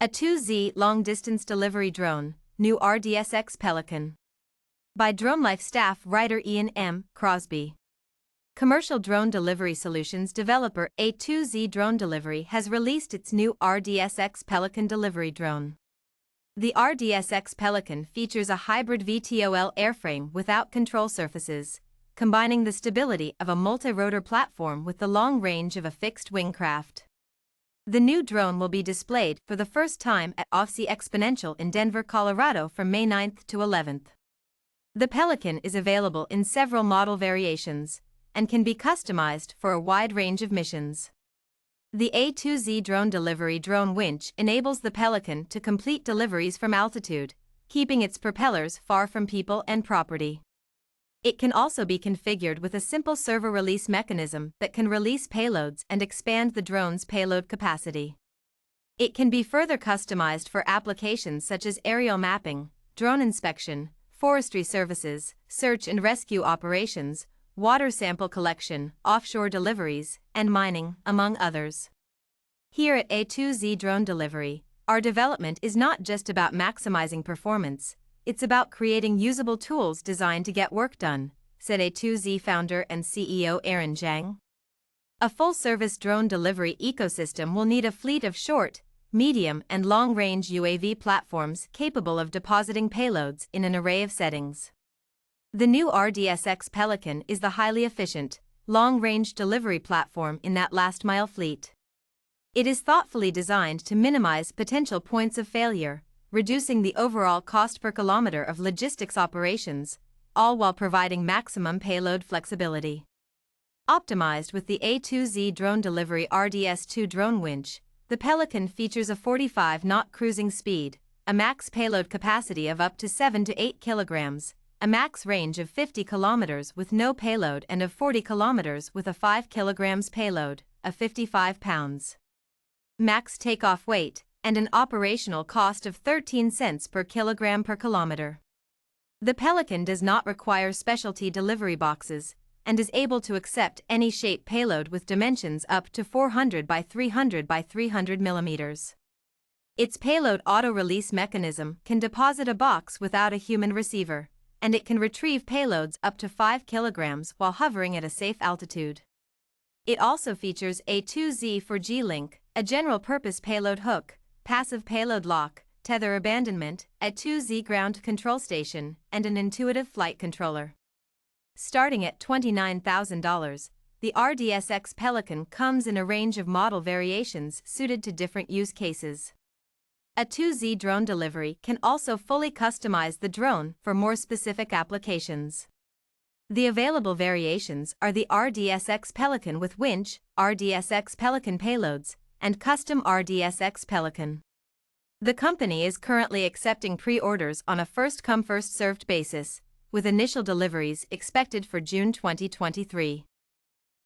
A2Z Long Distance Delivery Drone, New RDSX Pelican. By DroneLife staff writer Ian M. Crosby. Commercial drone delivery solutions developer A2Z Drone Delivery has released its new RDSX Pelican delivery drone. The RDSX Pelican features a hybrid VTOL airframe without control surfaces, combining the stability of a multirotor platform with the long range of a fixed-wing craft. The new drone will be displayed for the first time at AUVSI XPONENTIAL in Denver, Colorado from May 9th to 11th. The Pelican is available in several model variations and can be customized for a wide range of missions. The A2Z Drone Delivery drone winch enables the Pelican to complete deliveries from altitude, keeping its propellers far from people and property. It can also be configured with a simple servo-release mechanism that can release payloads and expand the drone's payload capacity. It can be further customized for applications such as aerial mapping, drone inspection, forestry services, search and rescue operations, water sample collection, offshore deliveries, and mining, among others. Here at A2Z Drone Delivery, our development is not just about maximizing performance, it's about creating usable tools designed to get work done, said A2Z founder and CEO Aaron Zhang. A full-service drone delivery ecosystem will need a fleet of short, medium, and long-range UAV platforms capable of depositing payloads in an array of settings. The new RDSX Pelican is the highly efficient, long-range delivery platform in that last-mile fleet. It is thoughtfully designed to minimize potential points of failure, reducing the overall cost per kilometer of logistics operations, all while providing maximum payload flexibility. Optimized with the A2Z Drone Delivery RDS2 drone winch, the Pelican features a 45-knot cruising speed, a max payload capacity of up to 7 to 8 kilograms, a max range of 50 kilometers with no payload and of 40 kilometers with a 5 kilograms payload, of 55 pounds. Max takeoff weight, and an operational cost of 13 cents per kilogram per kilometer. The Pelican does not require specialty delivery boxes and is able to accept any shape payload with dimensions up to 400 by 300 by 300 millimeters. Its payload auto-release mechanism can deposit a box without a human receiver, and it can retrieve payloads up to 5 kilograms while hovering at a safe altitude. It also features A2Z for G-Link, a general-purpose payload hook, passive payload lock, tether abandonment, A2Z ground control station, and an intuitive flight controller. Starting at $29,000, the RDSX Pelican comes in a range of model variations suited to different use cases. A2Z Drone Delivery can also fully customize the drone for more specific applications. The available variations are the RDSX Pelican with winch, RDSX Pelican payloads, and custom RDSX Pelican. The company is currently accepting pre-orders on a first-come first-served basis, with initial deliveries expected for June 2023.